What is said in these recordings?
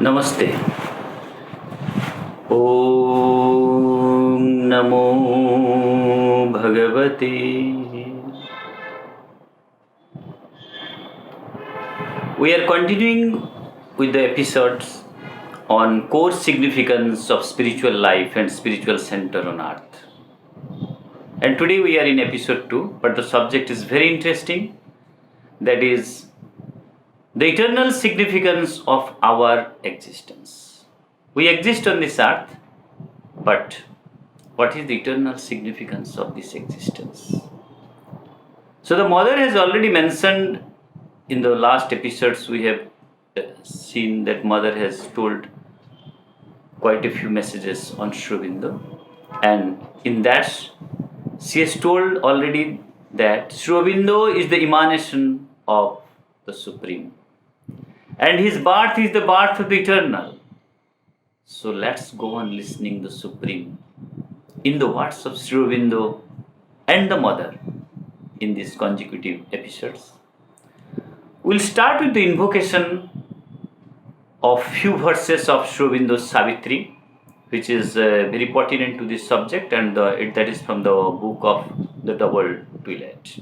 नमस्ते. ओम नमो भगवते. We are continuing with the episodes on core significance of spiritual life and spiritual center on earth. And today we are in episode 2, but the subject is very interesting. That is the eternal significance of our existence. We exist on this earth, but what is the eternal significance of this existence? So the mother has already mentioned in the last episodes. We have seen that mother has told quite a few messages on Sri Aurobindo, and in that she has told already that Sri Aurobindo is the emanation of the Supreme, and his birth is the birth of the eternal. So let's go on listening the Supreme in the words of Sri Aurobindo and the Mother in these consecutive episodes. We'll start with the invocation of few verses of Sri Aurobindo's Savitri, which is very pertinent to this subject, and that is from the book of the Double Twilight.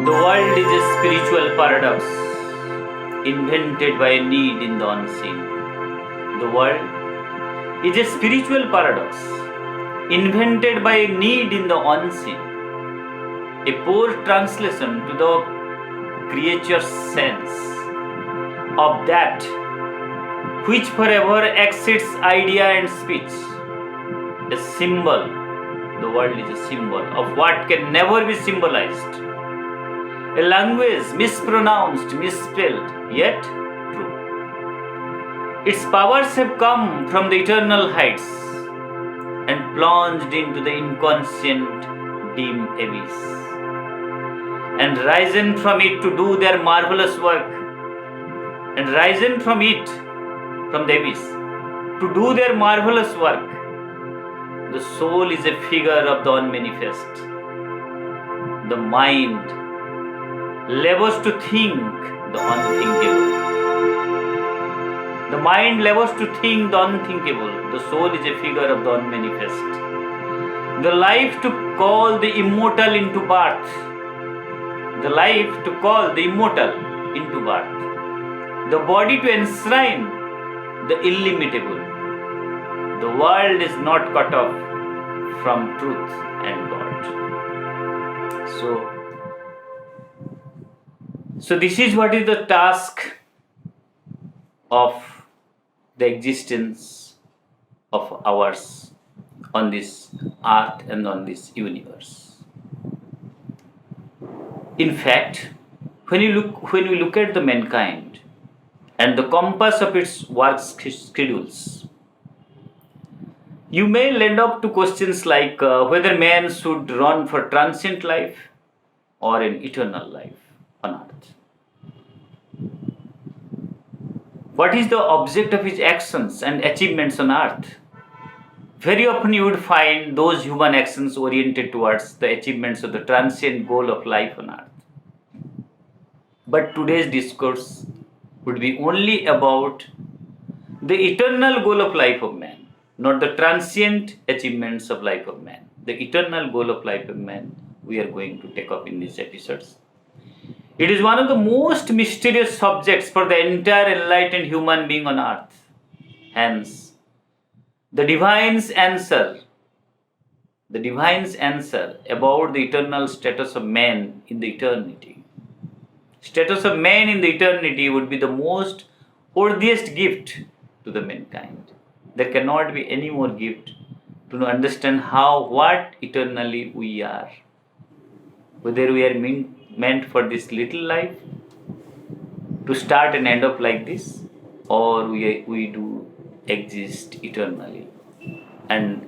The world is a spiritual paradox invented by a need in the unseen. The world is a spiritual paradox invented by a need in the unseen. A poor translation to the creature's sense of that which forever exceeds idea and speech. A symbol. The world is a symbol of what can never be symbolized. A language mispronounced, misspelled, yet true. Its powers have come from the eternal heights and plunged into the inconscient dim abyss, and risen from it to do their marvelous work, and risen from it, from the abyss, to do their marvelous work. The soul is a figure of the unmanifest. The mind labors to think the unthinkable. The mind labors to think the unthinkable. The soul is a figure of the unmanifest. The life to call the immortal into birth. The life to call the immortal into birth. The body to enshrine the illimitable. The world is not cut off from truth and God. So this is what is the task of the existence of ours on this earth and on this universe. In fact, when we look at the mankind and the compass of its work schedules, you may land up to questions like whether man should run for transient life or an eternal life on earth. What is the object of his actions and achievements on earth? Very often you would find those human actions oriented towards the achievements of the transient goal of life on earth. But today's discourse would be only about the eternal goal of life of man, not the transient achievements of life of man. The eternal goal of life of man we are going to take up in these episodes. It is one of the most mysterious subjects for the entire enlightened human being on earth. Hence, the divine's answer about the eternal status of man in the eternity. Status of man in the eternity would be the most worthiest gift to the mankind. There cannot be any more gift to understand what eternally we are. Whether we are meant for this little life to start and end up like this, or we do exist eternally, and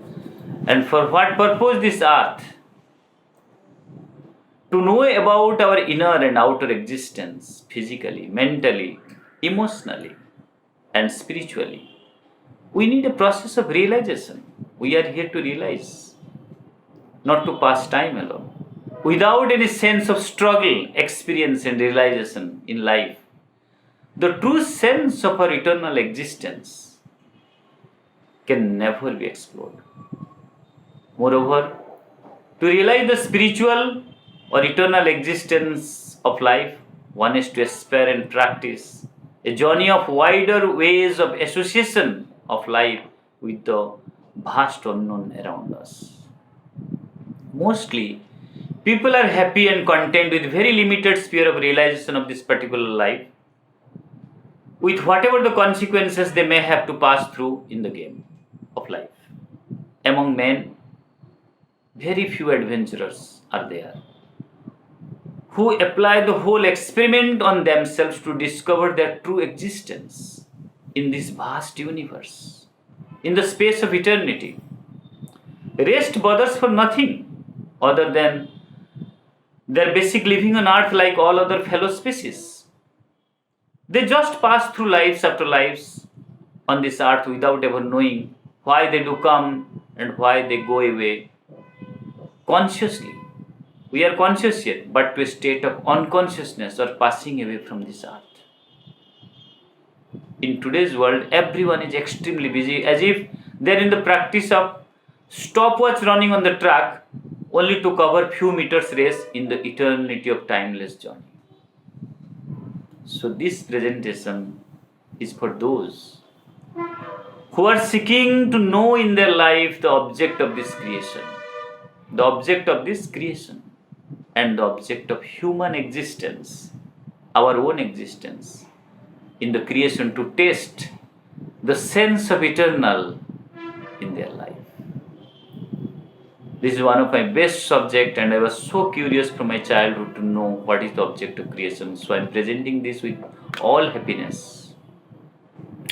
for what purpose this earth? To know about our inner and outer existence, physically, mentally, emotionally, and spiritually, we need a process of realization. We are here to realize, not to pass time alone. without any sense of struggle, experience, and realization in life, the true sense of our eternal existence can never be explored. Moreover, to realize the spiritual or eternal existence of life, one is to aspire and practice a journey of wider ways of association of life with the vast unknown around us. Mostly, people are happy and content with very limited sphere of realization of this particular life, with whatever the consequences they may have to pass through in the game of life. Among men, very few adventurers are there who apply the whole experiment on themselves to discover their true existence in this vast universe, in the space of eternity. Rest bothers for nothing other than their basic living on earth like all other fellow species. They just pass through lives after lives on this earth without ever knowing why they do come and why they go away. Consciously, we are conscious yet, but to a state of unconsciousness or passing away from this earth. In today's world, everyone is extremely busy, as if they are in the practice of stopwatch running on the track only to cover few meters race in the eternity of timeless journey. So this presentation is for those who are seeking to know in their life the object of this creation, the object of this creation, and the object of human existence, our own existence in the creation, to taste the sense of eternal in their life. This is one of my best subjects, and I was so curious from my childhood to know what is the object of creation. So I am presenting this with all happiness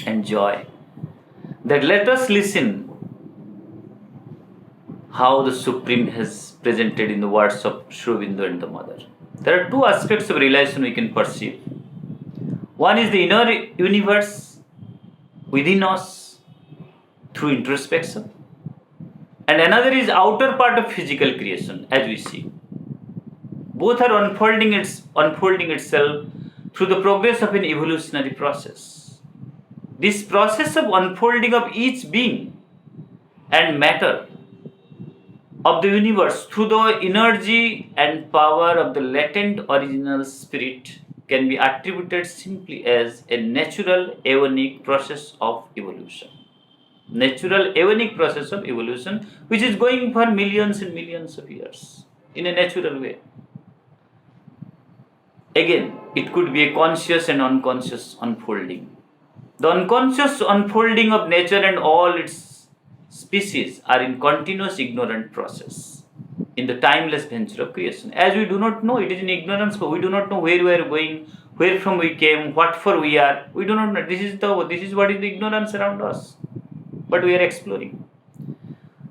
and joy, that let us listen how the Supreme has presented in the words of Sri Aurobindo and the Mother. There are two aspects of realization we can perceive. One is the inner universe within us through introspection, and another is outer part of physical creation, as we see. Both are unfolding itself through the progress of an evolutionary process. This process of unfolding of each being and matter of the universe through the energy and power of the latent original spirit can be attributed simply as a natural aeonic process of evolution. Natural aeonic process of evolution, which is going for millions and millions of years in a natural way. Again, it could be a conscious and unconscious unfolding. The unconscious unfolding of nature and all its species are in continuous ignorant process in the timeless venture of creation. As we do not know, it is in ignorance, but we do not know where we are going, where from we came, what for we are. We do not know. This is what is the ignorance around us. But we are exploring.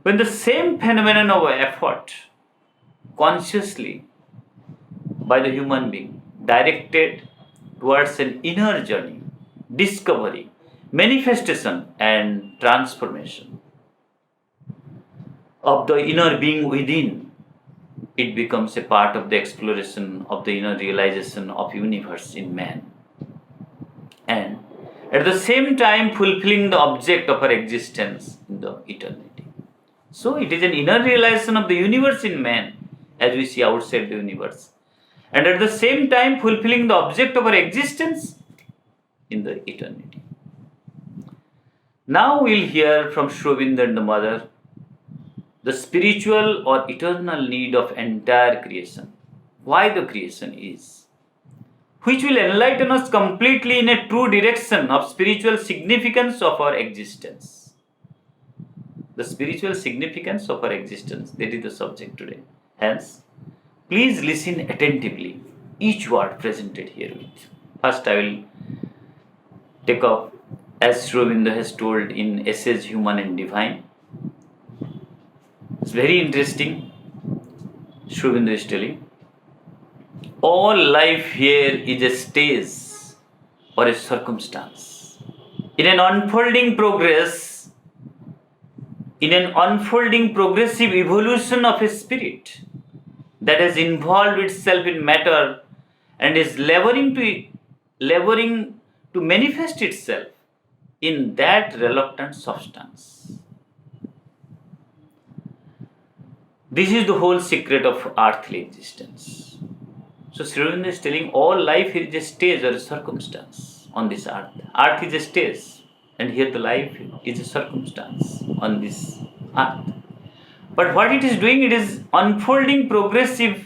When the same phenomenon of effort, consciously by the human being, directed towards an inner journey, discovery, manifestation, and transformation of the inner being within, it becomes a part of the exploration of the inner realization of universe in man, and at the same time fulfilling the object of our existence in the eternity. So it is an inner realization of the universe in man, as we see outside the universe, and at the same time fulfilling the object of our existence in the eternity. Now we'll hear from Sri Aurobindo and the Mother the spiritual or eternal need of entire creation, why the creation is, which will enlighten us completely in a true direction of spiritual significance of our existence. The spiritual significance of our existence, that is the subject today. Hence, please listen attentively each word presented herewith. First, I will take up, as Sri Aurobindo has told in Essays Human and Divine. It's very interesting. Sri Aurobindo is telling, all life here is a stage or a circumstance. In an unfolding progress, in an unfolding progressive evolution of a spirit, that has involved itself in matter and is laboring to manifest itself in that reluctant substance. This is the whole secret of earthly existence. So Sri Aurobindo is telling all life is a stage or a circumstance on this earth. Earth is a stage, and here the life is a circumstance on this earth. But what it is doing, it is unfolding progressive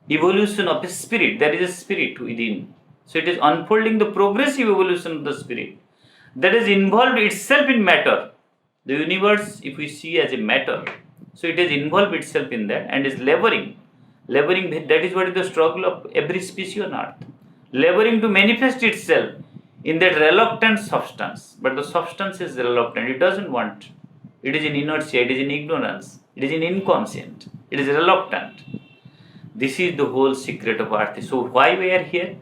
evolution of a spirit. There is a spirit within. So it is unfolding the progressive evolution of the spirit that is involved itself in matter. The universe, if we see as a matter, so it has involved itself in that and is laboring. That is what is the struggle of every species on earth. Laboring to manifest itself in that reluctant substance. But the substance is reluctant. It doesn't want. It is in inertia, it is in ignorance, it is in inconscient, it is reluctant. This is the whole secret of earth. So why we are here?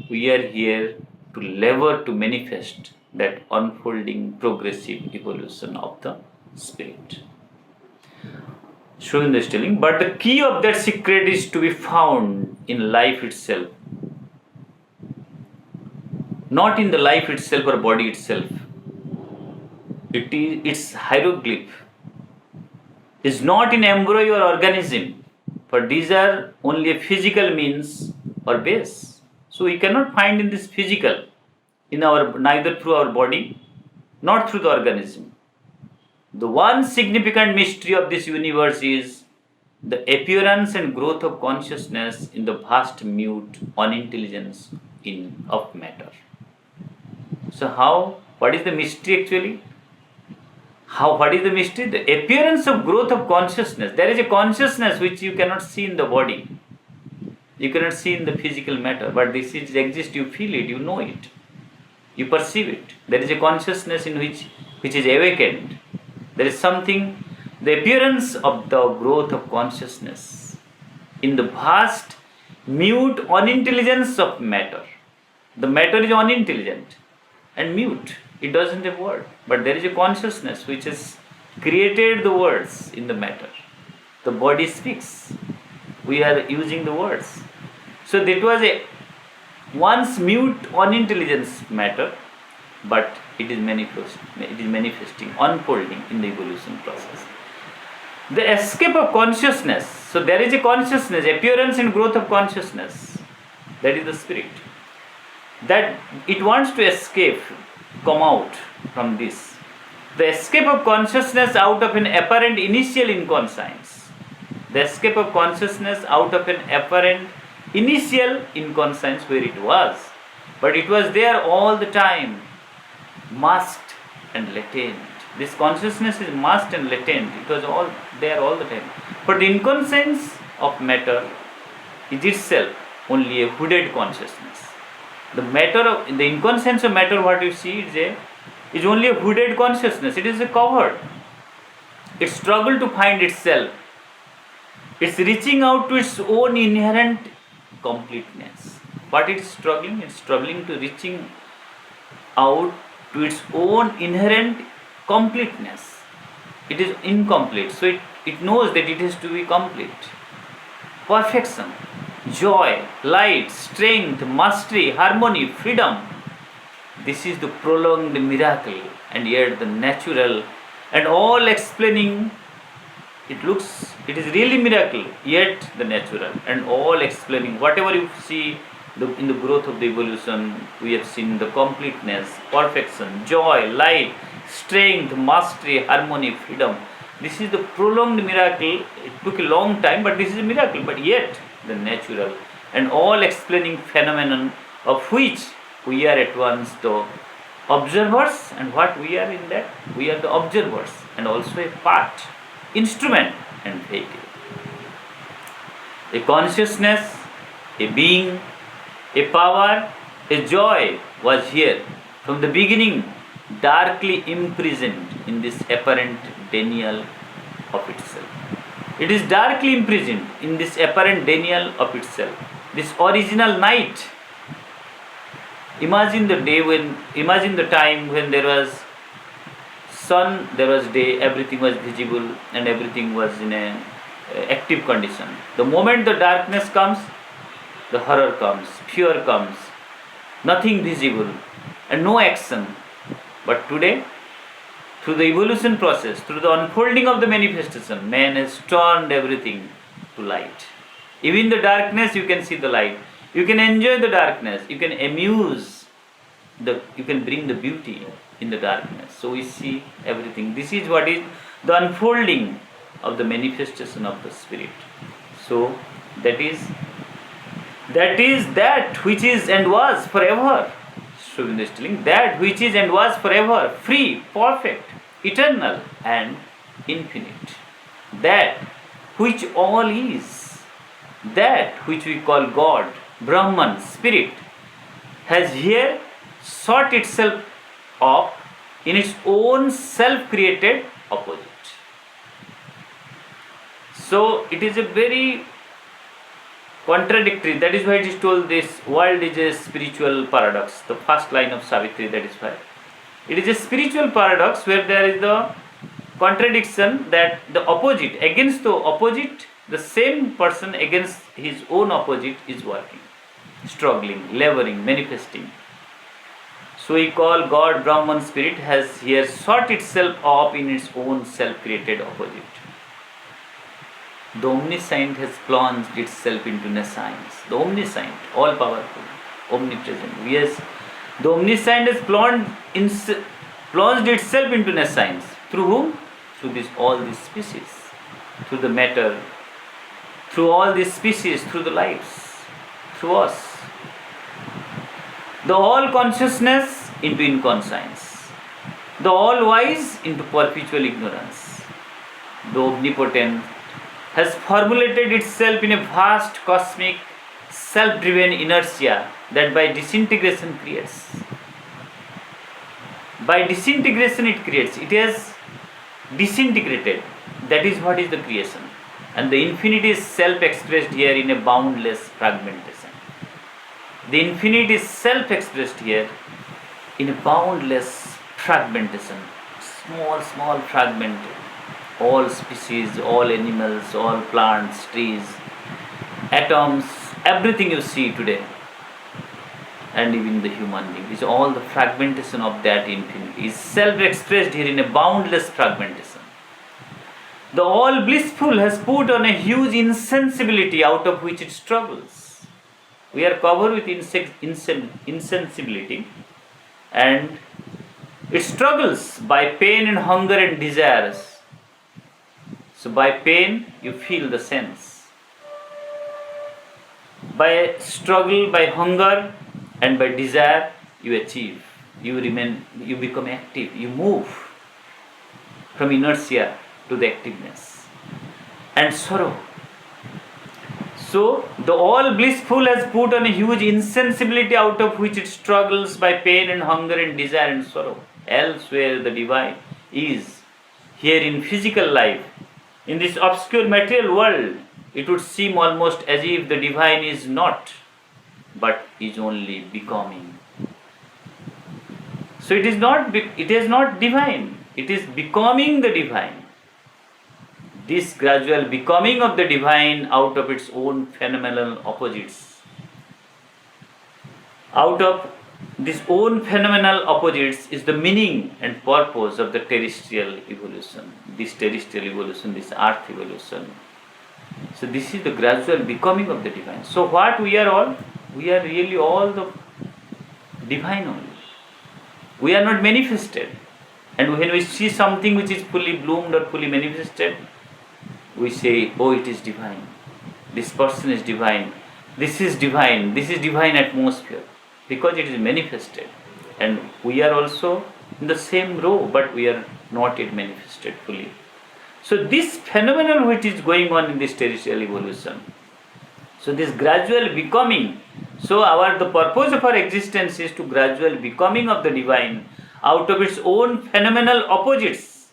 We are here to labor to manifest that unfolding progressive evolution of the spirit. Showing the telling, but the key of that secret is to be found in life itself, not in the life itself or body itself. Its hieroglyph is not in embryo or organism, for these are only a physical means or base. So we cannot find in this physical, in our neither through our body, nor through the organism. The one significant mystery of this universe is the appearance and growth of consciousness in the vast mute unintelligence of matter. So what is the mystery actually? What is the mystery? The appearance of growth of consciousness. There is a consciousness which you cannot see in the body. You cannot see in the physical matter, but this exists, you feel it, you know it, you perceive it. There is a consciousness in which is awakened. There is something, the appearance of the growth of consciousness in the vast, mute unintelligence of matter. The matter is unintelligent and mute. It doesn't have word, but there is a consciousness which has created the words in the matter. The body speaks. We are using the words. So that was a once mute unintelligence matter, but it is manifesting, unfolding in the evolution process. The escape of consciousness. So there is a consciousness, appearance and growth of consciousness. That is the spirit. That it wants to escape, come out from this. The escape of consciousness out of an apparent initial inconscience. The escape of consciousness out of an apparent initial inconscience where it was. But it was there all the time, masked and latent. This consciousness is masked and latent. It was all there all the time. But the inconscience of matter is itself only a hooded consciousness. The inconscience of matter, what you see is only a hooded consciousness. It is a covered. It struggles to find itself. It's reaching out to its own inherent completeness. What it is struggling? It's struggling to reaching out to its own inherent completeness. It is incomplete. So it knows that it has to be complete. Perfection, joy, light, strength, mastery, harmony, freedom. This is the prolonged miracle and yet the natural and all explaining. It is really miracle, yet the natural and all explaining. Whatever you see in the growth of the evolution, we have seen the completeness, perfection, joy, light, strength, mastery, harmony, freedom. This is the prolonged miracle. It took a long time, but this is a miracle. But yet the natural and all explaining phenomenon of which we are at once the observers, and what we are in that? We are the observers and also a part, instrument and vehicle. A consciousness, a being, a power, a joy was here from the beginning, darkly imprisoned in this apparent denial of itself. It is darkly imprisoned in this apparent denial of itself. This original night. Imagine the time when there was sun, there was day, everything was visible and everything was in a active condition. The moment the darkness comes, the horror comes, fear comes, nothing visible, and no action. But today, through the evolution process, through the unfolding of the manifestation, man has turned everything to light. Even the darkness, you can see the light. You can enjoy the darkness. You can you can bring the beauty in the darkness. So we see everything. This is what is the unfolding of the manifestation of the Spirit. So that is that which is and was forever. Sri Aurobindo is telling that which is and was forever, free, perfect, eternal, and infinite. That which all is, that which we call God, Brahman, Spirit, has here sought itself up in its own self-created opposite. So it is a very contradictory. That is why it is told this world is a spiritual paradox. The first line of Savitri, that is why. It is a spiritual paradox where there is the contradiction that the opposite, against the opposite, the same person against his own opposite is working, struggling, laboring, manifesting. So we call God, Brahman, Spirit has here sought itself up in its own self-created opposite. The omniscient has plunged itself into nescience. The omniscient, all-powerful, omnipresent. Yes, the omniscient has plunged itself into nescience. Through whom? Through all these species. Through the matter. Through all these species, through the lives. Through us. The all-consciousness into inconscience. The all-wise into perpetual ignorance. The omnipotent has formulated itself in a vast cosmic self-driven inertia that by disintegration creates. By disintegration it creates. It has disintegrated. That is what is the creation. And the infinity is self-expressed here in a boundless fragmentation. The infinity is self-expressed here in a boundless fragmentation. Small fragmented. All species, all animals, all plants, trees, atoms, everything you see today, and even the human being, is all the fragmentation of that infinity, is self-expressed here in a boundless fragmentation. The all blissful has put on a huge insensibility out of which it struggles. We are covered with insensibility, and it struggles by pain and hunger and desires. So by pain, you feel the sense. By struggle, by hunger, and by desire, you achieve. You become active. You move from inertia to the activeness. And sorrow. So the all blissful has put on a huge insensibility out of which it struggles by pain and hunger and desire and sorrow. Elsewhere the divine is. Here in physical life, in this obscure material world, it would seem almost as if the divine is not, but is only becoming. So it is not divine, it is becoming the divine. This gradual becoming of the divine out of its own phenomenal opposites. Out of this own phenomenal opposites is the meaning and purpose of the terrestrial evolution. This terrestrial evolution, this earth evolution. So this is the gradual becoming of the divine. So what we are all? We are really all the divine only. We are not manifested. And when we see something which is fully bloomed or fully manifested, we say, oh, it is divine. This person is divine. This is divine. This is divine atmosphere. Because it is manifested. And we are also in the same row, but we are not yet manifested fully. So this phenomenon which is going on in this terrestrial evolution, so this gradual becoming, so the purpose of our existence is to gradual becoming of the divine out of its own phenomenal opposites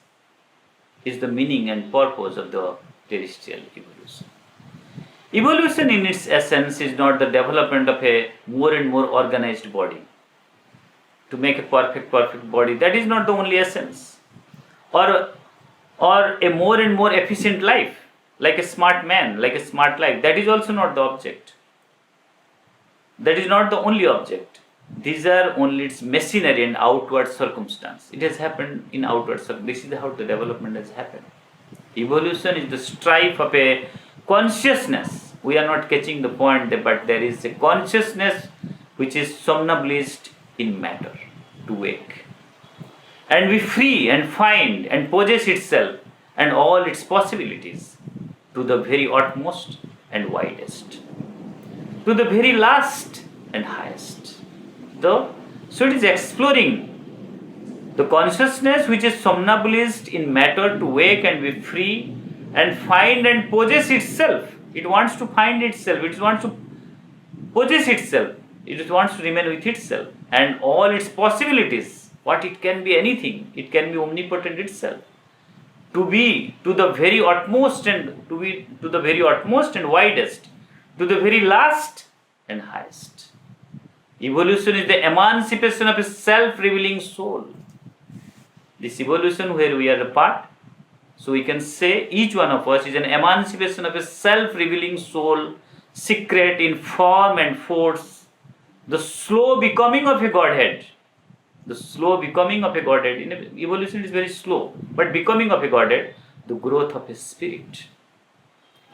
is the meaning and purpose of the terrestrial evolution. Evolution in its essence is not the development of a more and more organized body. To make a perfect body, that is not the only essence. Or a more and more efficient life. like a smart man, like a smart life. That is also not the object. That is not the only object. These are only its machinery and outward circumstance. It has happened in outward circumstance. This is how the development has happened. Evolution is the strife of a consciousness. We are not catching the point, but there is a consciousness which is somnambulist in matter, to wake. And we free and find and possess itself and all its possibilities to the very utmost and widest, to the very last and highest. So it is exploring the consciousness which is somnambulist in matter to wake and be free and find and possess itself. It wants to find itself, it wants to possess itself, it wants to remain with itself and all its possibilities. What it can be anything, it can be omnipotent itself. To be to the very utmost and to be to the very utmost and widest, to the very last and highest. Evolution is the emancipation of a self-revealing soul. This evolution where we are a part, so we can say each one of us is an emancipation of a self-revealing soul, secret in form and force, the slow becoming of a Godhead. The slow becoming of a Godhead. In evolution is very slow, but becoming of a Godhead, the growth of a spirit.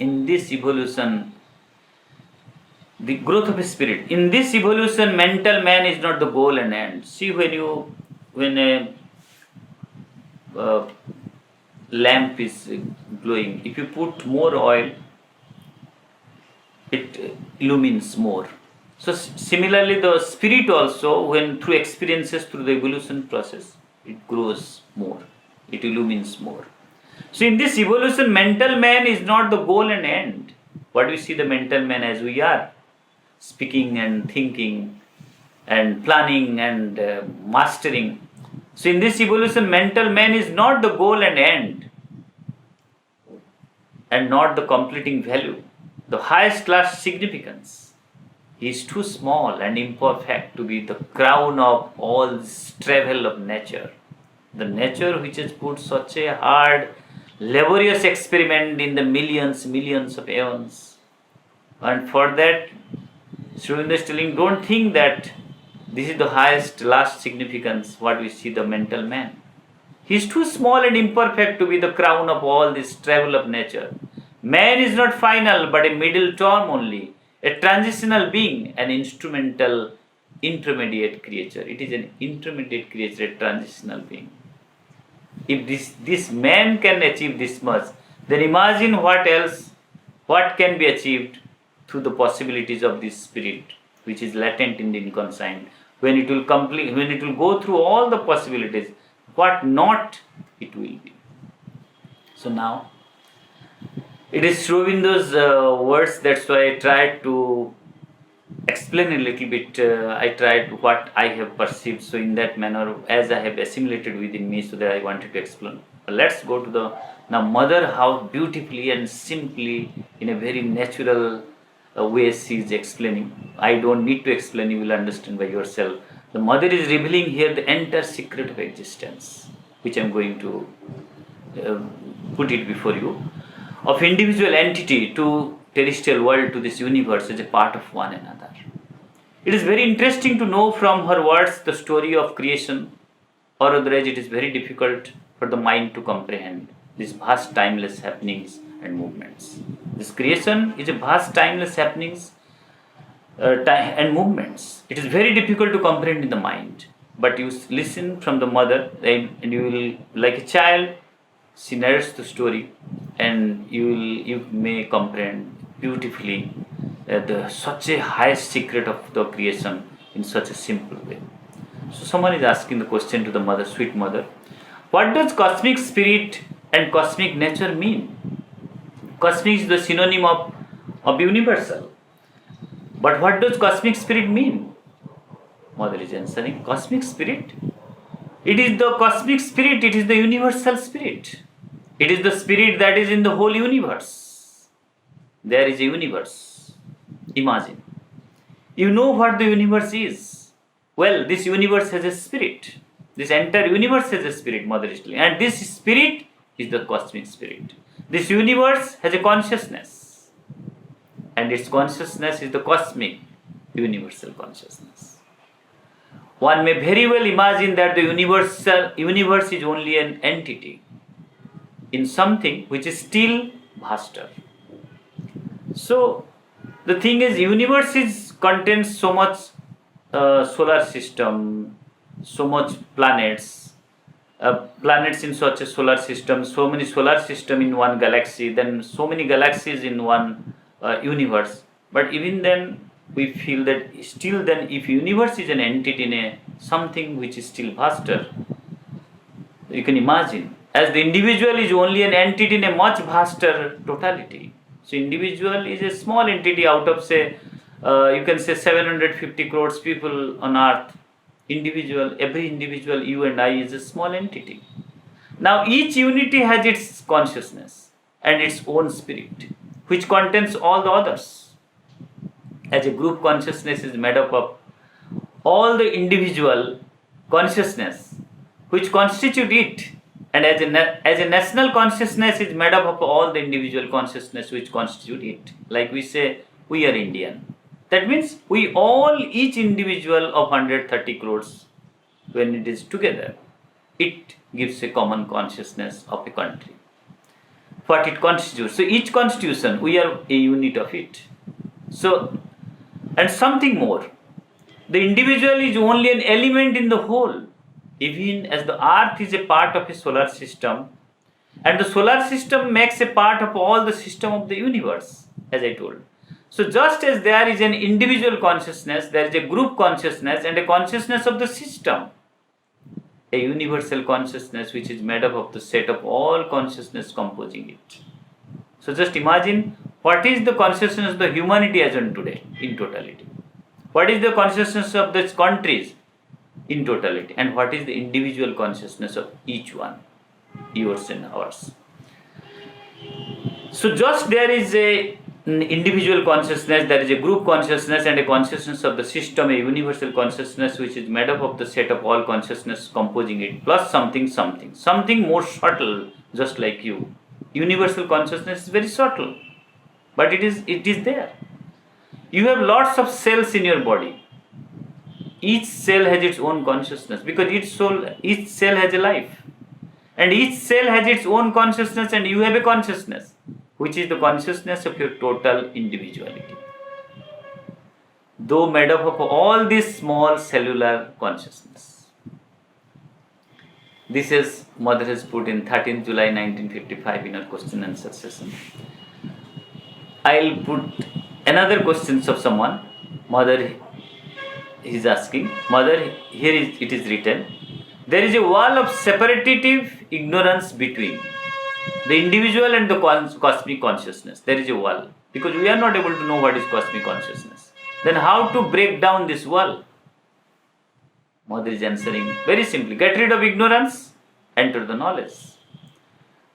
In this evolution, the growth of a spirit. In this evolution, mental man is not the goal and end. See, when a lamp is glowing, if you put more oil, it illumines more. So similarly, the spirit also, when through experiences, through the evolution process, it grows more, it illumines more. So in this evolution, mental man is not the goal and end. What we see the mental man as we are, speaking and thinking and planning and mastering. So in this evolution, mental man is not the goal and end and not the completing value, the highest class significance. He is too small and imperfect to be the crown of all this travel of nature. The nature which has put such a hard, laborious experiment in the millions of aeons. And for that, Sri Aurobindo is telling, don't think that this is the highest, last significance, what we see the mental man. He is too small and imperfect to be the crown of all this travel of nature. Man is not final, but a middle term only, a transitional being, an instrumental, intermediate creature. It is an intermediate creature, a transitional being. If this man can achieve this much, then imagine what can be achieved through the possibilities of this spirit, which is latent in the inconscient. When it will go through all the possibilities, what not it will be. So now, it is Sri Aurobindo's words, that's why I tried to explain a little bit. I tried what I have perceived, so in that manner, as I have assimilated within me, so that I wanted to explain. Let's go to the now mother, how beautifully and simply, in a very natural way she is explaining. I don't need to explain, you will understand by yourself. The mother is revealing here the entire secret of existence, which I am going to put it before you, of individual entity to terrestrial world to this universe as a part of one another. It is very interesting to know from her words the story of creation, or otherwise it is very difficult for the mind to comprehend these vast timeless happenings and movements. This creation is a vast timeless happenings and movements. It is very difficult to comprehend in the mind, but you listen from the mother and you will, like a child, she narrates the story and you may comprehend beautifully such a high secret of the creation in such a simple way. So someone is asking the question to the mother, sweet mother, what does cosmic spirit and cosmic nature mean? Cosmic is the synonym of universal. But what does cosmic spirit mean? Mother is answering, cosmic spirit? It is the cosmic spirit, it is the universal spirit. It is the spirit that is in the whole universe. There is a universe. Imagine. You know what the universe is. Well, this universe has a spirit. This entire universe has a spirit, Mother is telling. And this spirit is the cosmic spirit. This universe has a consciousness, and its consciousness is the cosmic universal consciousness. One may very well imagine that the universe is only an entity in something which is still vaster. So the thing is, universe contains so much solar system, so much planets, planets in such a solar system, so many solar system in one galaxy, then so many galaxies in one universe. But even then, we feel that still then, if universe is an entity in a something which is still vaster, you can imagine, as the individual is only an entity in a much vaster totality. So individual is a small entity out of, say, you can say 750 crores people on earth. Every individual, you and I, is a small entity. Now each unity has its consciousness and its own spirit, which contains all the others. As a group consciousness is made up of all the individual consciousness which constitute it, and as a national consciousness is made up of all the individual consciousness which constitute it. Like we say, we are Indian. That means we all, each individual of 130 crores, when it is together, it gives a common consciousness of a country. What it constitutes. So each constitution, we are a unit of it. So, and something more. The individual is only an element in the whole. Even as the earth is a part of a solar system, and the solar system makes a part of all the system of the universe, as I told. So just as there is an individual consciousness, there is a group consciousness and a consciousness of the system, a universal consciousness which is made up of the set of all consciousness composing it. So just imagine, what is the consciousness of the humanity as on today in totality? What is the consciousness of these countries in totality, and what is the individual consciousness of each one, yours and ours? So just there is an individual consciousness, there is a group consciousness and a consciousness of the system, a universal consciousness which is made up of the set of all consciousness composing it, plus something more subtle, just like you. Universal consciousness is very subtle, but it is there. You have lots of cells in your body. Each cell has its own consciousness, because each cell has a life, and each cell has its own consciousness, and you have a consciousness, which is the consciousness of your total individuality, though made up of all this small cellular consciousness. This is Mother has put in 13th July 1955 in her question and answer session. I'll put another questions of someone. Mother is asking, Mother, here it is written, there is a wall of separative ignorance between the individual and the cosmic consciousness. There is a wall, because we are not able to know what is cosmic consciousness. Then how to break down this wall? Mother is answering very simply, get rid of ignorance, enter the knowledge.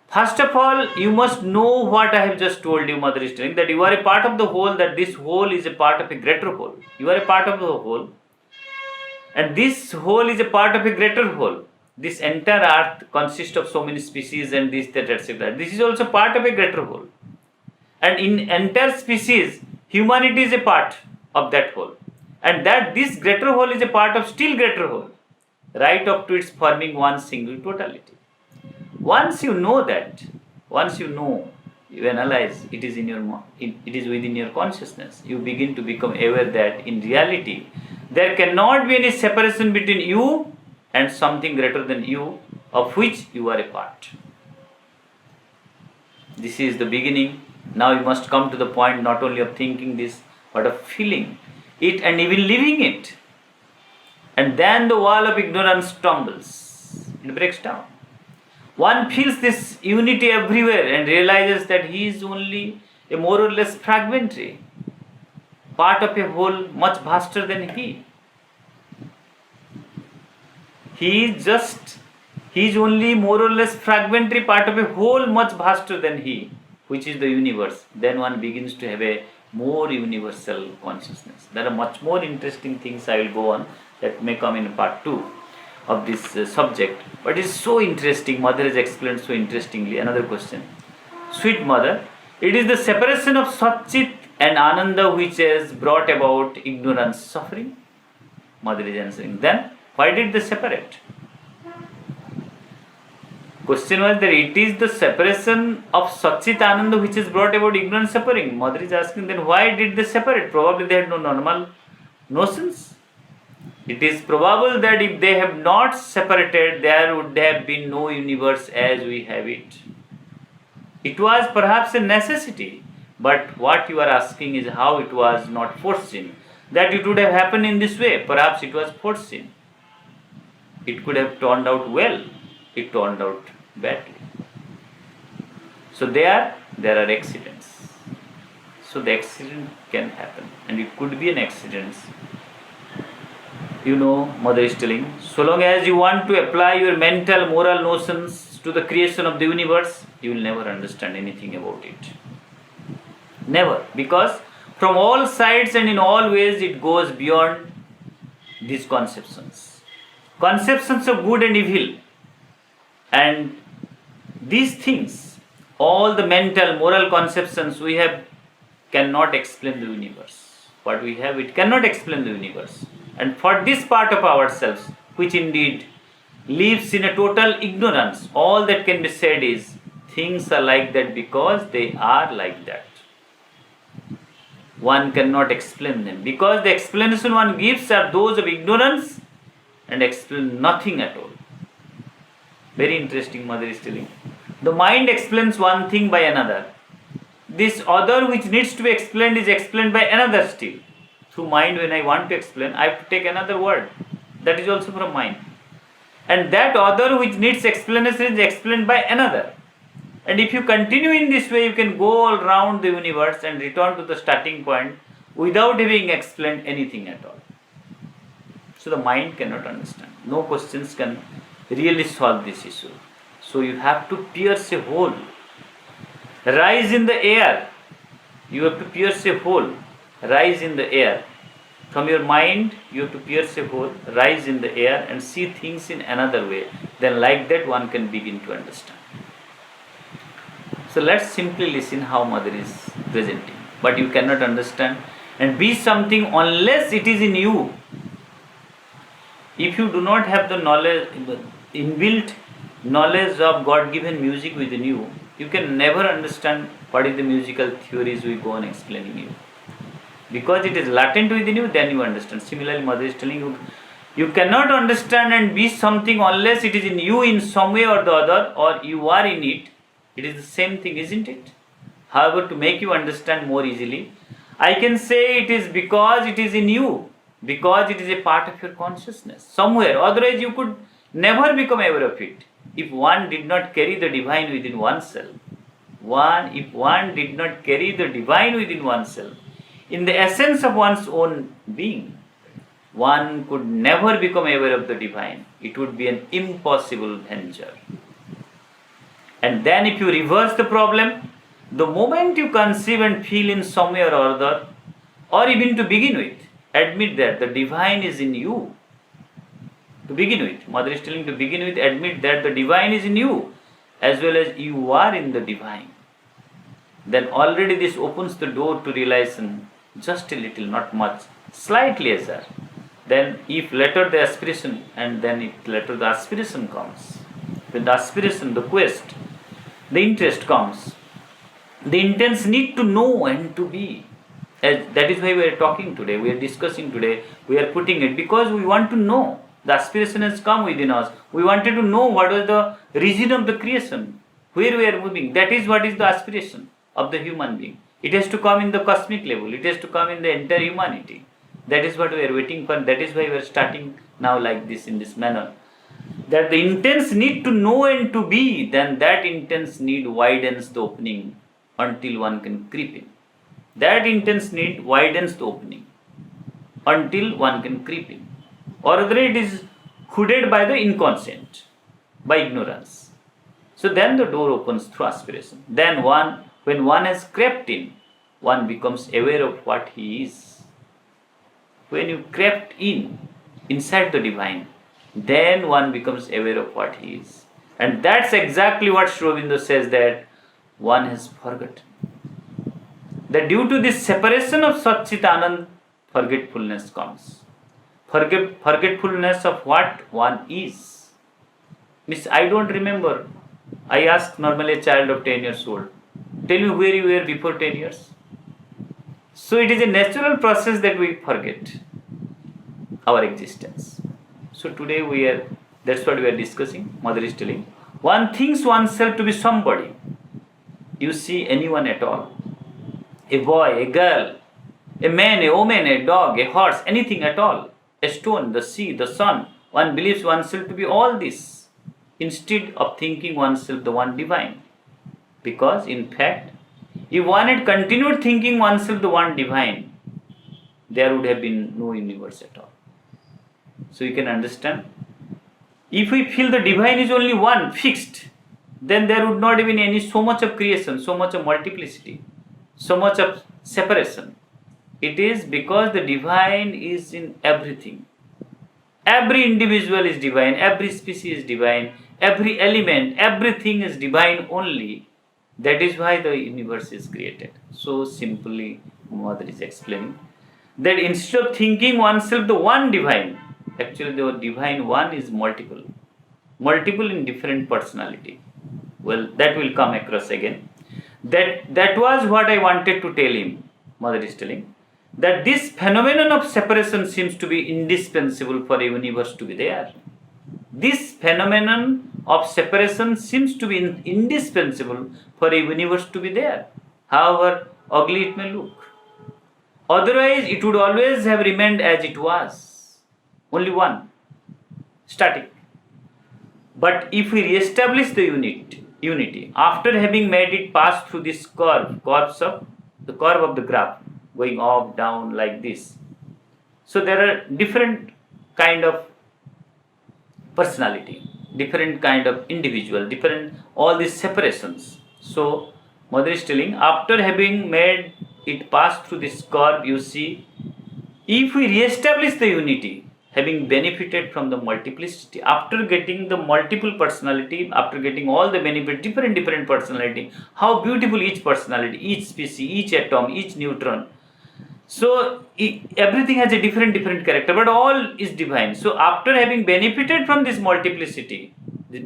First of all, you must know what I have just told you. Mother is telling that you are a part of the whole, that this whole is a part of a greater whole. You are a part of the whole, and this whole is a part of a greater whole. This entire earth consists of so many species and this, that, etc. This is also part of a greater whole. And in entire species, humanity is a part of that whole. And that this greater whole is a part of still greater whole, right up to its forming one single totality. Once you know that, you analyze, it is within your consciousness. You begin to become aware that in reality, there cannot be any separation between you and something greater than you, of which you are a part. This is the beginning. Now you must come to the point not only of thinking this, but of feeling it and even living it. And then the wall of ignorance tumbles. It breaks down. One feels this unity everywhere and realizes that he is only a more or less fragmentary part of a whole much vaster than he. He is only more or less fragmentary part of a whole much vaster than he, which is the universe. Then one begins to have a more universal consciousness. There are much more interesting things I will go on that may come in part 2 of this subject, but it's so interesting. Mother has explained so interestingly. Another question. Sweet mother, it is the separation of Satchit and Ananda which has brought about ignorance, suffering. Mother is answering. Then, why did they separate? Question was that it is the separation of Satchit Ananda which has brought about ignorance, suffering. Mother is asking, then why did they separate? Probably they had no normal notions. It is probable that if they have not separated, there would have been no universe as we have it. It was perhaps a necessity, but what you are asking is how it was not foreseen. That it would have happened in this way, perhaps it was foreseen. It could have turned out well, it turned out badly. So there are accidents. So the accident can happen, and it could be an accident. Mother is telling, so long as you want to apply your mental, moral notions to the creation of the universe, you will never understand anything about it. Never. Because from all sides and in all ways it goes beyond these conceptions. Conceptions of good and evil. And these things, all the mental, moral conceptions we have cannot explain the universe. What we have, it cannot explain the universe. And for this part of ourselves, which indeed lives in a total ignorance, all that can be said is things are like that because they are like that. One cannot explain them because the explanation one gives are those of ignorance and explain nothing at all. Very interesting, Mother is telling. The mind explains one thing by another. This other which needs to be explained is explained by another still. Through mind, when I want to explain, I have to take another word. That is also from mind. And that other which needs explanation is explained by another. And if you continue in this way, you can go all round the universe and return to the starting point without having explained anything at all. So the mind cannot understand. No questions can really solve this issue. So you have to pierce a hole. Rise in the air. You have to pierce a hole. Rise in the air. From your mind, you have to pierce a hole, rise in the air and see things in another way. Then like that one can begin to understand. So let's simply listen how Mother is presenting. But you cannot understand and be something unless it is in you. If you do not have the knowledge, inbuilt knowledge of God-given music within you, you can never understand what is the musical theories we go on explaining you. Because it is latent within you, then you understand. Similarly, Mother is telling you, you cannot understand and be something unless it is in you in some way or the other, or you are in it. It is the same thing, isn't it? However, to make you understand more easily, I can say it is because it is in you, because it is a part of your consciousness, somewhere. Otherwise, you could never become aware of it. If one did not carry the divine within oneself, if one did not carry the divine within oneself, in the essence of one's own being, one could never become aware of the divine. It would be an impossible venture. And then if you reverse the problem, the moment you conceive and feel in some way or other, or even to begin with, admit that the divine is in you. To begin with, Mother is telling to begin with, admit that the divine is in you, as well as you are in the divine. Then already this opens the door to realization, just a little, not much, slightly as that. Then if later the aspiration, and then if later the aspiration comes, when the aspiration, the quest, the interest comes, the intense need to know and to be. That is why we are talking today, we are discussing today, we are putting it, because we want to know. The aspiration has come within us. We wanted to know what was the reason of the creation, where we are moving. That is what is the aspiration of the human being. It has to come in the cosmic level. It has to come in the entire humanity. That is what we are waiting for. That is why we are starting now like this, in this manner. That the intense need to know and to be, then that intense need widens the opening until one can creep in. That intense need widens the opening until one can creep in. Or rather it is hooded by the inconscient, by ignorance. So then the door opens through aspiration. Then when one has crept in, one becomes aware of what he is. When you crept in, inside the divine, then one becomes aware of what he is. And that's exactly what Sri Aurobindo says, that one has forgotten. That due to this separation of Sat Chit Anand, forgetfulness comes. Forgetfulness of what one is. Means I don't remember. I ask normally a child of 10 years old, tell me where you were before 10 years. So it is a natural process that we forget our existence. So today that's what we are discussing. Mother is telling, one thinks oneself to be somebody. You see anyone at all, a boy, a girl, a man, a woman, a dog, a horse, anything at all, a stone, the sea, the sun, one believes oneself to be all this, instead of thinking oneself the one divine. Because in fact, if one had continued thinking oneself the one divine, there would have been no universe at all. So you can understand, if we feel the divine is only one, fixed, then there would not have been any so much of creation, so much of multiplicity, so much of separation. It is because the divine is in everything. Every individual is divine, every species is divine, every element, everything is divine only. That is why the universe is created. So simply, Mother is explaining that instead of thinking oneself the one divine, actually the divine one is multiple in different personality. Well, that will come across again. That was what I wanted to tell him. Mother is telling that this phenomenon of separation seems to be indispensable for a universe to be there. This phenomenon of separation seems to be indispensable for a universe to be there, however ugly it may look. Otherwise, it would always have remained as it was, only one, static. But if we re-establish the unity, after having made it pass through this curve of the graph, going up, down like this. So there are different kind of personality, different kind of individual, different all these separations. So Mother is telling, after having made it pass through this curve, you see, if we re-establish the unity, having benefited from the multiplicity, after getting the multiple personality, after getting all the benefit, different personality, how beautiful each personality, each species, each atom, each neutron. So everything has a different character, but all is divine. So after having benefited from this multiplicity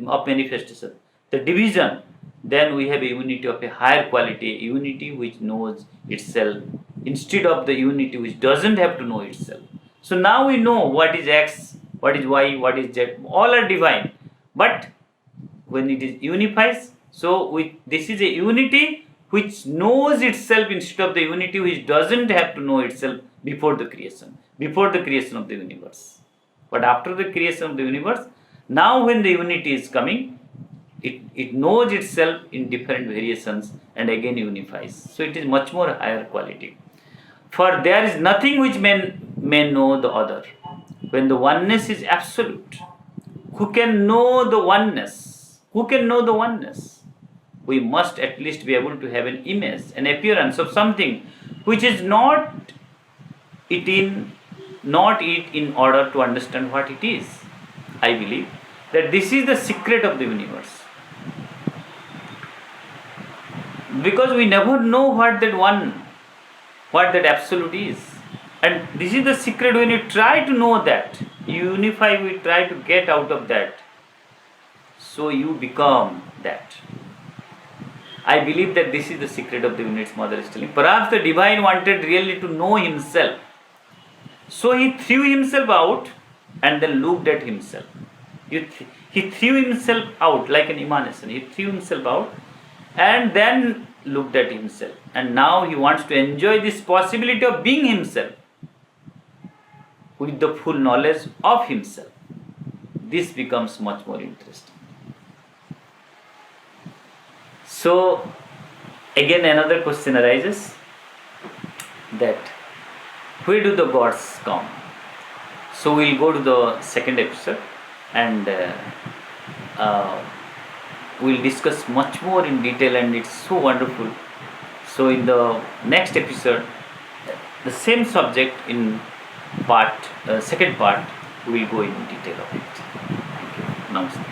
of manifestation, the division, then we have a unity of a higher quality, a unity which knows itself, instead of the unity which doesn't have to know itself. So now we know what is X, what is Y, what is Z, all are divine. But when it is unifies, so this is a unity which knows itself instead of the unity which doesn't have to know itself before the creation of the universe. But after the creation of the universe, now when the unity is coming, it knows itself in different variations and again unifies. So it is much more higher quality. For there is nothing which may know the other. When the oneness is absolute, who can know the oneness? We must at least be able to have an image, an appearance of something which is not it in order to understand what it is. I believe that this is the secret of the universe. Because we never know what that absolute is. And this is the secret. When you try to know that, you unify, we try to get out of that. So you become that. I believe that this is the secret of the universe, Mother is telling. Perhaps the divine wanted really to know himself. So he threw himself out and then looked at himself. He threw himself out like an emanation. He threw himself out and then looked at himself. And now he wants to enjoy this possibility of being himself with the full knowledge of himself. This becomes much more interesting. So again another question arises, that where do the gods come? So we'll go to the second episode and we'll discuss much more in detail, and it's so wonderful. So in the next episode, the same subject in second part, we'll go in detail of it. Thank you. Namaste.